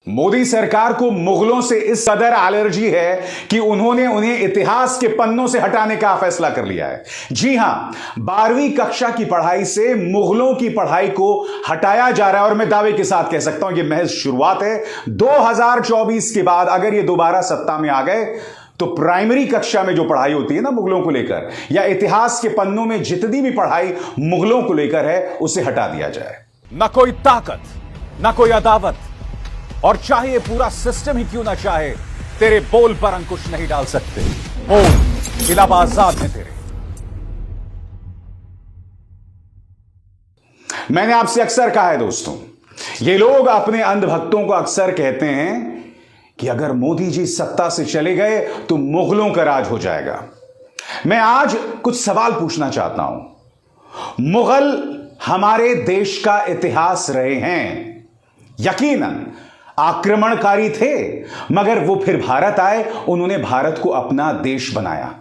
मोदी सरकार को मुगलों से इस कदर एलर्जी है कि उन्होंने उन्हें इतिहास के पन्नों से हटाने का फैसला कर लिया है। जी हां, 12वीं कक्षा की पढ़ाई से मुगलों की पढ़ाई को हटाया जा रहा है। और मैं दावे के साथ कह सकता हूं कि महज शुरुआत है। 2024 के बाद अगर ये दोबारा सत्ता में आ गए तो प्राइमरी कक्षा में जो पढ़ाई होती है ना मुगलों को लेकर, या इतिहास के पन्नों में जितनी भी पढ़ाई मुगलों को लेकर है, उसे हटा दिया जाए। ना कोई ताकत, ना कोई अदावत, और चाहे ये पूरा सिस्टम ही क्यों ना चाहे, तेरे बोल पर अंकुश नहीं डाल सकते। बोल खिलाफ आजाद है तेरे। मैंने आपसे अक्सर कहा है दोस्तों, ये लोग अपने अंधभक्तों को अक्सर कहते हैं कि अगर मोदी जी सत्ता से चले गए तो मुगलों का राज हो जाएगा। मैं आज कुछ सवाल पूछना चाहता हूं। मुगल हमारे देश का इतिहास रहे हैं, यकीनन आक्रमणकारी थे, मगर वो फिर भारत आए, उन्होंने भारत को अपना देश बनाया।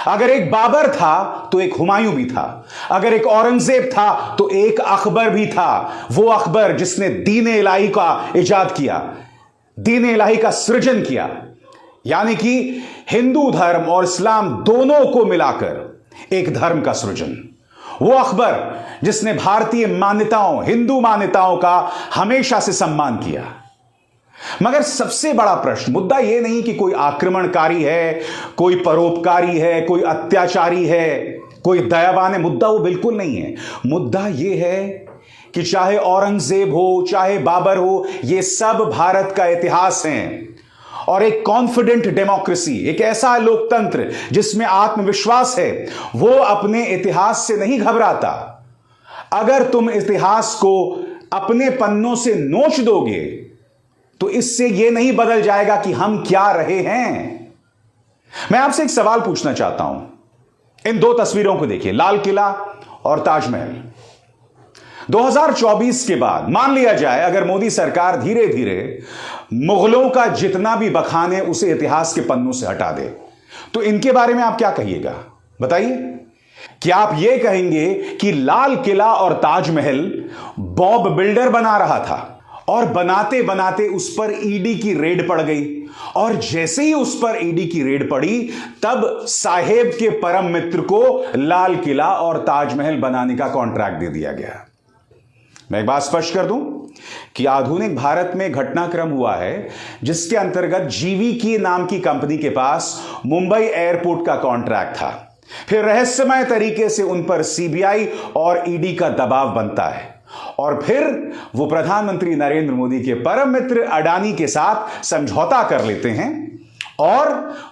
अगर एक बाबर था तो एक हुमायूं भी था, अगर एक औरंगजेब था तो एक अकबर भी था। वो अकबर जिसने दीन इलाही का इजाद किया, दीन इलाही का सृजन किया, यानी कि हिंदू धर्म और इस्लाम दोनों को मिलाकर एक धर्म का सृजन। वो अकबर जिसने भारतीय मान्यताओं, हिंदू मान्यताओं का हमेशा से सम्मान किया। मगर सबसे बड़ा प्रश्न, मुद्दा यह नहीं कि कोई आक्रमणकारी है, कोई परोपकारी है, कोई अत्याचारी है, कोई दयावान है। मुद्दा वो बिल्कुल नहीं है। मुद्दा यह है कि चाहे औरंगजेब हो, चाहे बाबर हो, ये सब भारत का इतिहास है। और एक कॉन्फिडेंट डेमोक्रेसी, एक ऐसा लोकतंत्र जिसमें आत्मविश्वास है, वो अपने इतिहास से नहीं घबराता। अगर तुम इतिहास को अपने पन्नों से नोच दोगे तो इससे यह नहीं बदल जाएगा कि हम क्या रहे हैं। मैं आपसे एक सवाल पूछना चाहता हूं। इन दो तस्वीरों को देखिए, लाल किला और ताजमहल। 2024 के बाद मान लिया जाए अगर मोदी सरकार धीरे धीरे मुगलों का जितना भी बखान है उसे इतिहास के पन्नों से हटा दे, तो इनके बारे में आप क्या कहिएगा? बताइए। क्या आप यह कहेंगे कि लाल किला और ताजमहल बॉब बिल्डर बना रहा था और बनाते बनाते उस पर ईडी की रेड पड़ गई, और जैसे ही उस पर ईडी की रेड पड़ी तब साहेब के परम मित्र को लाल किला और ताजमहल बनाने का कॉन्ट्रैक्ट दे दिया गया? मैं एक बात स्पष्ट कर दूं कि आधुनिक भारत में घटनाक्रम हुआ है जिसके अंतर्गत जीवीके नाम की कंपनी के पास मुंबई एयरपोर्ट का कॉन्ट्रैक्ट था। फिर रहस्यमय तरीके से उन पर सीबीआई और ईडी का दबाव बनता है, और फिर वो प्रधानमंत्री नरेंद्र मोदी के परम मित्र अडानी के साथ समझौता कर लेते हैं और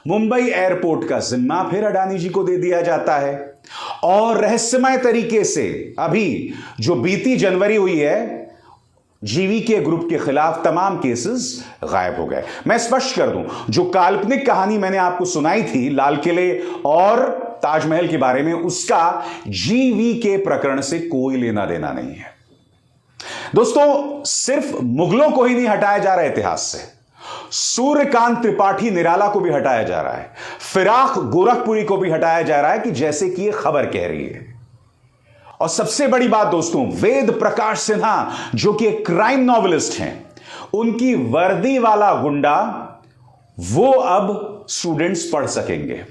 मुंबई एयरपोर्ट का जिम्मा फिर अडानी जी को दे दिया जाता है। और रहस्यमय तरीके से अभी जो बीती जनवरी हुई है, जीवीके ग्रुप के खिलाफ तमाम केसेस गायब हो गए। मैं स्पष्ट कर दूं, जो काल्पनिक कहानी मैंने आपको सुनाई थी लाल किले और ताजमहल के बारे में, उसका जीवीके प्रकरण से कोई लेना देना नहीं है। दोस्तों, सिर्फ मुगलों को ही नहीं हटाया जा रहा है इतिहास से, सूर्यकांत त्रिपाठी निराला को भी हटाया जा रहा है, फिराक गोरखपुरी को भी हटाया जा रहा है, कि जैसे कि यह खबर कह रही है। और सबसे बड़ी बात दोस्तों, वेद प्रकाश सिन्हा जो कि एक क्राइम नॉवेलिस्ट हैं, उनकी वर्दी वाला गुंडा वो अब स्टूडेंट्स पढ़ सकेंगे।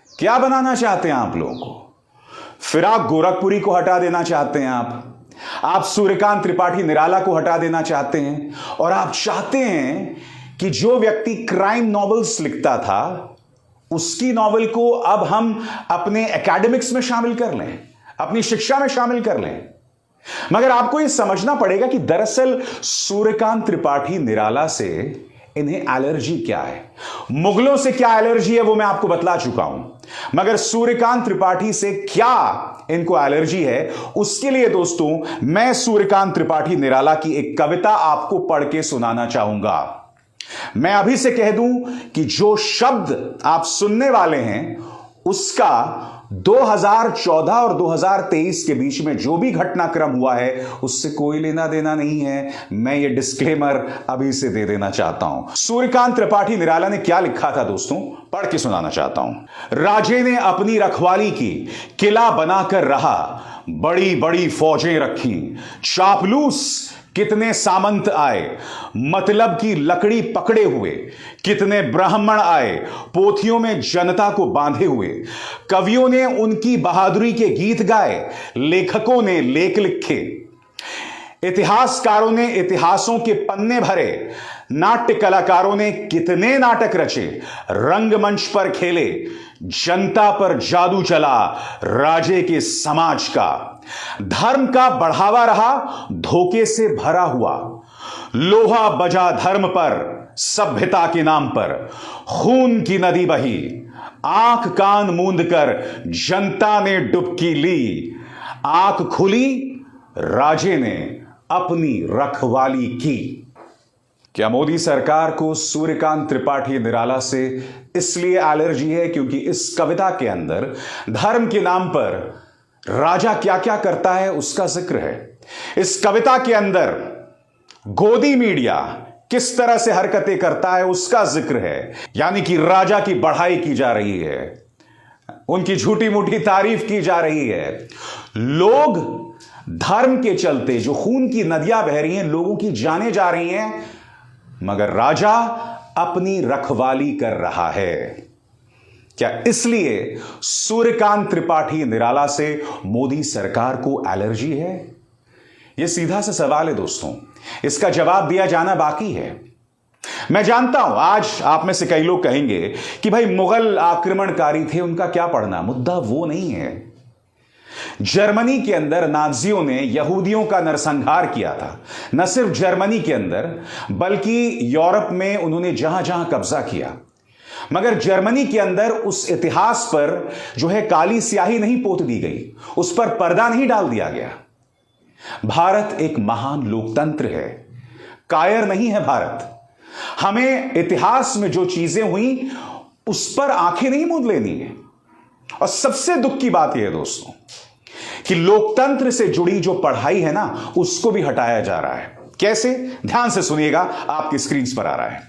क्या बनाना चाहते हैं आप लोगों को? फिराक गोरखपुरी को हटा देना चाहते हैं आप सूर्यकांत त्रिपाठी निराला को हटा देना चाहते हैं, और आप चाहते हैं कि जो व्यक्ति क्राइम नॉवेल्स लिखता था उसकी नॉवेल को अब हम अपने एकेडमिक्स में शामिल कर लें, अपनी शिक्षा में शामिल कर लें। मगर आपको यह समझना पड़ेगा कि दरअसल सूर्यकांत त्रिपाठी निराला से इन्हें एलर्जी क्या है। मुगलों से क्या एलर्जी है वो मैं आपको बतला चुका हूं, मगर सूर्यकांत त्रिपाठी से क्या इनको एलर्जी है, उसके लिए दोस्तों मैं सूर्यकांत त्रिपाठी निराला की एक कविता आपको पढ़ के सुनाना चाहूंगा। मैं अभी से कह दूं कि जो शब्द आप सुनने वाले हैं उसका 2014 और 2023 के बीच में जो भी घटनाक्रम हुआ है उससे कोई लेना देना नहीं है। मैं ये डिस्क्लेमर अभी से दे देना चाहता हूं। सूर्यकांत त्रिपाठी निराला ने क्या लिखा था दोस्तों, पढ़ के सुनाना चाहता हूं। राजे ने अपनी रखवाली की, किला बनाकर रहा, बड़ी बड़ी फौजें रखी, चापलूस कितने सामंत आए मतलब की लकड़ी पकड़े हुए, कितने ब्राह्मण आए पोथियों में जनता को बांधे हुए, कवियों ने उनकी बहादुरी के गीत गाए, लेखकों ने लेख लिखे, इतिहासकारों ने इतिहासों के पन्ने भरे, नाट्य कलाकारों ने कितने नाटक रचे, रंगमंच पर खेले, जनता पर जादू चला राजे के समाज का, धर्म का बढ़ावा रहा धोखे से भरा हुआ, लोहा बजा धर्म पर सभ्यता के नाम पर, खून की नदी बही, आंख कान मूंद कर जनता ने डुबकी ली, आंख खुली राजे ने अपनी रखवाली की। क्या मोदी सरकार को सूर्यकांत त्रिपाठी निराला से इसलिए एलर्जी है क्योंकि इस कविता के अंदर धर्म के नाम पर राजा क्या क्या करता है उसका जिक्र है। इस कविता के अंदर गोदी मीडिया किस तरह से हरकतें करता है उसका जिक्र है, यानी कि राजा की बढ़ाई की जा रही है, उनकी झूठी मूठी तारीफ की जा रही है। लोग धर्म के चलते जो खून की नदियां बह रही हैं, लोगों की जानें जा रही हैं, मगर राजा अपनी रखवाली कर रहा है। क्या इसलिए सूर्यकांत त्रिपाठी निराला से मोदी सरकार को एलर्जी है? यह सीधा सा सवाल है दोस्तों, इसका जवाब दिया जाना बाकी है। मैं जानता हूं आज आप में से कई लोग कहेंगे कि भाई मुगल आक्रमणकारी थे, उनका क्या पढ़ना, मुद्दा वो नहीं है। जर्मनी के अंदर नाजियों ने यहूदियों का नरसंहार किया था। न सिर्फ जर्मनी के अंदर बल्कि यूरोप में उन्होंने जहां जहां कब्जा किया, मगर जर्मनी के अंदर उस इतिहास पर जो है काली स्याही नहीं पोत दी गई, उस पर पर्दा नहीं डाल दिया गया। भारत एक महान लोकतंत्र है, कायर नहीं है भारत। हमें इतिहास में जो चीजें हुई उस पर आंखें नहीं मूंद लेनी है। और सबसे दुख की बात यह है दोस्तों कि लोकतंत्र से जुड़ी जो पढ़ाई है ना, उसको भी हटाया जा रहा है। कैसे? ध्यान से सुनिएगा, आपकी स्क्रीन पर आ रहा है।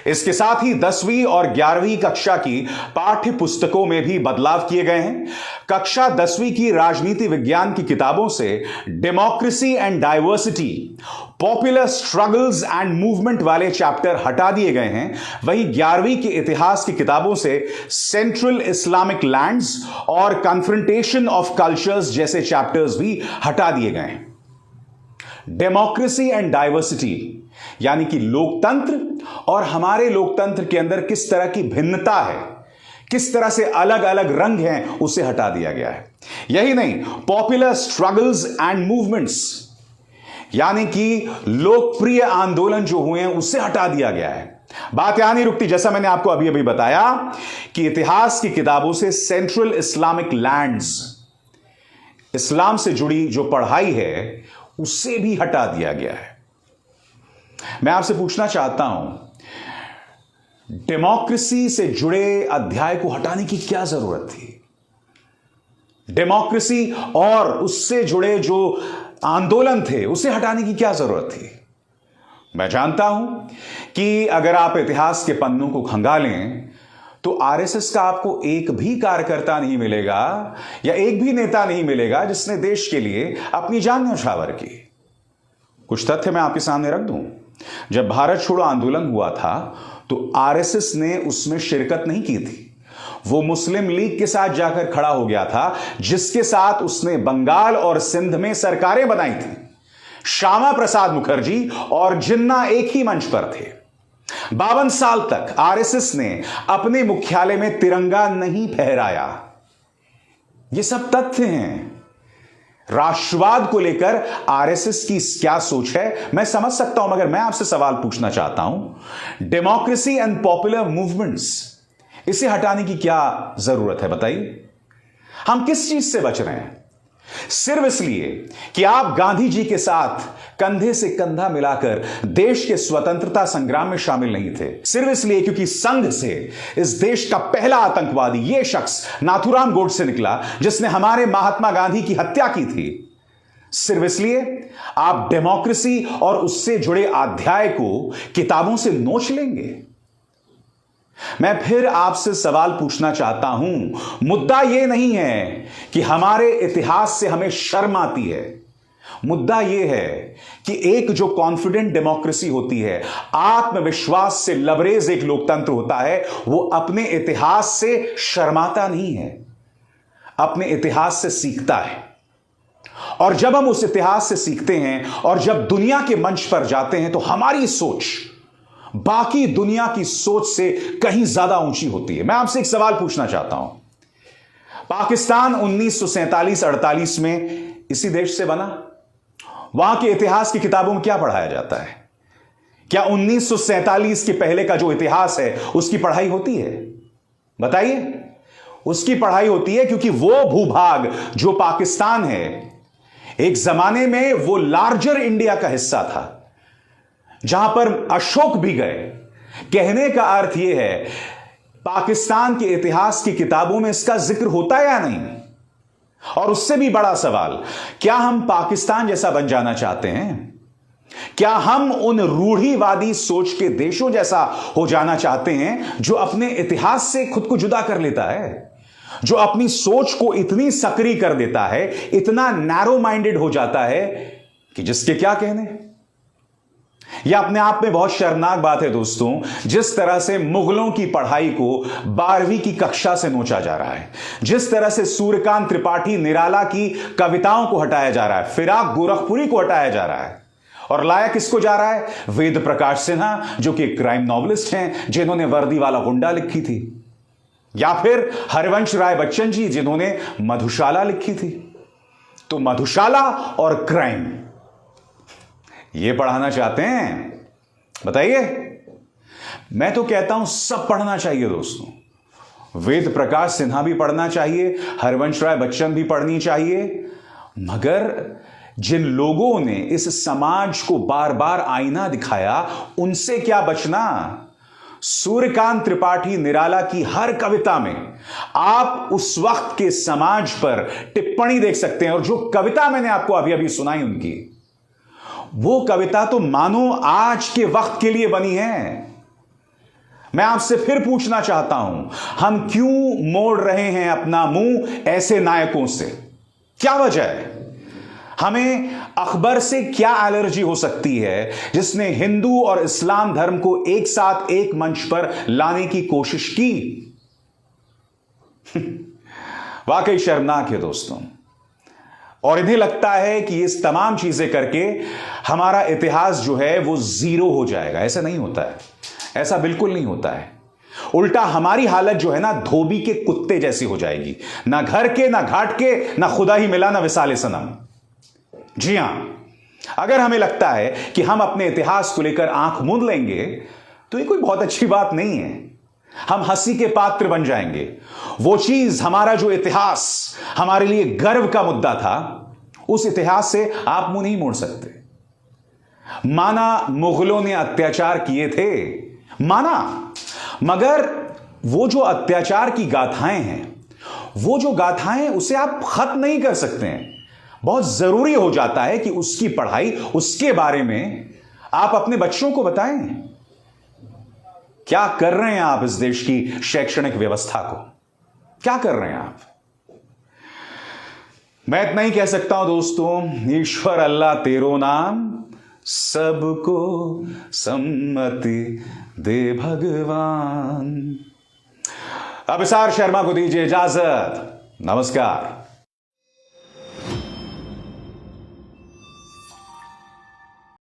इसके साथ ही 10वीं और 11वीं कक्षा की पाठ्य पुस्तकों में भी बदलाव किए गए हैं। कक्षा 10वीं की राजनीति विज्ञान की किताबों से democracy and diversity, popular struggles and movement वाले चैप्टर हटा दिए गए हैं। वहीं 11वीं के इतिहास की किताबों से सेंट्रल इस्लामिक लैंड्स और कन्फ्रंटेशन ऑफ कल्चर्स जैसे चैप्टर्स भी हटा दिए गए हैं। डेमोक्रेसी एंड डाइवर्सिटी यानी कि लोकतंत्र और हमारे लोकतंत्र के अंदर किस तरह की भिन्नता है, किस तरह से अलग अलग रंग हैं, उसे हटा दिया गया है। यही नहीं, पॉपुलर स्ट्रगल्स एंड मूवमेंट्स यानी कि लोकप्रिय आंदोलन जो हुए हैं उसे हटा दिया गया है। बात यहां नहीं रुकती, जैसा मैंने आपको अभी अभी बताया कि इतिहास की किताबों से सेंट्रल इस्लामिक लैंड्स, इस्लाम से जुड़ी जो पढ़ाई है उसे भी हटा दिया गया है। मैं आपसे पूछना चाहता हूं, डेमोक्रेसी से जुड़े अध्याय को हटाने की क्या जरूरत थी? डेमोक्रेसी और उससे जुड़े जो आंदोलन थे उसे हटाने की क्या जरूरत थी? मैं जानता हूं कि अगर आप इतिहास के पन्नों को खंगालें तो आरएसएस का आपको एक भी कार्यकर्ता नहीं मिलेगा या एक भी नेता नहीं मिलेगा जिसने देश के लिए अपनी जान न्यौछावर की। कुछ तथ्य मैं आपके सामने रख दूं। जब भारत छोड़ो आंदोलन हुआ था तो आरएसएस ने उसमें शिरकत नहीं की थी। वो मुस्लिम लीग के साथ जाकर खड़ा हो गया था, जिसके साथ उसने बंगाल और सिंध में सरकारें बनाई थी। श्यामा प्रसाद मुखर्जी और जिन्ना एक ही मंच पर थे। 52 साल तक आरएसएस ने अपने मुख्यालय में तिरंगा नहीं फहराया। ये सब तथ्य हैं। राष्ट्रवाद को लेकर आरएसएस की क्या सोच है मैं समझ सकता हूं, मगर मैं आपसे सवाल पूछना चाहता हूं, डेमोक्रेसी एंड पॉपुलर मूवमेंट्स, इसे हटाने की क्या जरूरत है? बताइए, हम किस चीज से बच रहे हैं? सिर्फ इसलिए कि आप गांधी जी के साथ कंधे से कंधा मिलाकर देश के स्वतंत्रता संग्राम में शामिल नहीं थे। सिर्फ इसलिए क्योंकि संघ से इस देश का पहला आतंकवादी यह शख्स नाथूराम गोडसे निकला जिसने हमारे महात्मा गांधी की हत्या की थी। सिर्फ इसलिए आप डेमोक्रेसी और उससे जुड़े अध्याय को किताबों से नोच लेंगे? मैं फिर आपसे सवाल पूछना चाहता हूं, मुद्दा यह नहीं है कि हमारे इतिहास से हमें शर्म आती है। मुद्दा यह है कि एक जो कॉन्फिडेंट डेमोक्रेसी होती है, आत्मविश्वास से लबरेज एक लोकतंत्र होता है, वो अपने इतिहास से शर्माता नहीं है, अपने इतिहास से सीखता है। और जब हम उस इतिहास से सीखते हैं और जब दुनिया के मंच पर जाते हैं, तो हमारी सोच बाकी दुनिया की सोच से कहीं ज्यादा ऊंची होती है। मैं आपसे एक सवाल पूछना चाहता हूं, पाकिस्तान 1947-48 में इसी देश से बना? वहां के इतिहास की किताबों में क्या पढ़ाया जाता है? क्या 1947 के पहले का जो इतिहास है उसकी पढ़ाई होती है? बताइए। उसकी पढ़ाई होती है, क्योंकि वो भूभाग जो पाकिस्तान है, एक जमाने में वो लार्जर इंडिया का हिस्सा था, जहां पर अशोक भी गए। कहने का अर्थ यह है, पाकिस्तान के इतिहास की किताबों में इसका जिक्र होता है या नहीं? और उससे भी बड़ा सवाल, क्या हम पाकिस्तान जैसा बन जाना चाहते हैं? क्या हम उन रूढ़िवादी सोच के देशों जैसा हो जाना चाहते हैं जो अपने इतिहास से खुद को जुदा कर लेता है, जो अपनी सोच को इतनी सक्रिय कर देता है, इतना नैरो माइंडेड हो जाता है कि जिसके क्या कहने? यह अपने आप में बहुत शर्मनाक बात है दोस्तों, जिस तरह से मुगलों की पढ़ाई को 12वीं की कक्षा से नोचा जा रहा है, जिस तरह से सूर्यकांत त्रिपाठी निराला की कविताओं को हटाया जा रहा है, फिराक गोरखपुरी को हटाया जा रहा है, और लाया किसको जा रहा है? वेद प्रकाश सिन्हा, जो कि क्राइम नॉवलिस्ट हैं, जिन्होंने वर्दी वाला गुंडा लिखी थी, या फिर हरिवंश राय बच्चन जी, जिन्होंने मधुशाला लिखी थी। तो मधुशाला और क्राइम ये पढ़ाना चाहते हैं? बताइए। मैं तो कहता हूं सब पढ़ना चाहिए दोस्तों। वेद प्रकाश सिन्हा भी पढ़ना चाहिए, हरिवंश राय बच्चन भी पढ़नी चाहिए, मगर जिन लोगों ने इस समाज को बार बार आईना दिखाया, उनसे क्या बचना? सूर्यकांत त्रिपाठी निराला की हर कविता में आप उस वक्त के समाज पर टिप्पणी देख सकते हैं। और जो कविता मैंने आपको अभी अभी सुनाई उनकी, वो कविता तो मानो आज के वक्त के लिए बनी है। मैं आपसे फिर पूछना चाहता हूं, हम क्यों मोड़ रहे हैं अपना मुंह ऐसे नायकों से? क्या वजह है? हमें अकबर से क्या एलर्जी हो सकती है, जिसने हिंदू और इस्लाम धर्म को एक साथ एक मंच पर लाने की कोशिश की? वाकई शर्मनाक है दोस्तों। और इन्हें लगता है कि इस तमाम चीजें करके हमारा इतिहास जो है वो जीरो हो जाएगा। ऐसा नहीं होता है, ऐसा बिल्कुल नहीं होता है। उल्टा हमारी हालत जो है ना, धोबी के कुत्ते जैसी हो जाएगी। ना घर के, ना घाट के, ना खुदा ही मिला, ना विसाले सनम। जी हां, अगर हमें लगता है कि हम अपने इतिहास को लेकर आंख मूंद लेंगे, तो ये कोई बहुत अच्छी बात नहीं है। हम हंसी के पात्र बन जाएंगे। वो चीज, हमारा जो इतिहास हमारे लिए गर्व का मुद्दा था, उस इतिहास से आप मुंह नहीं मोड़ सकते। माना मुगलों ने अत्याचार किए थे, माना, मगर वो जो अत्याचार की गाथाएं हैं, वो जो गाथाएं, उसे आप खत्म नहीं कर सकते हैं। बहुत जरूरी हो जाता है कि उसकी पढ़ाई, उसके बारे में आप अपने बच्चों को बताएं। क्या कर रहे हैं आप इस देश की शैक्षणिक व्यवस्था को? क्या कर रहे हैं आप? मैं इतना ही कह सकता हूं दोस्तों, ईश्वर अल्लाह तेरो नाम, सबको सम्मति दे भगवान। अभिसार शर्मा को दीजिए इजाजत। नमस्कार।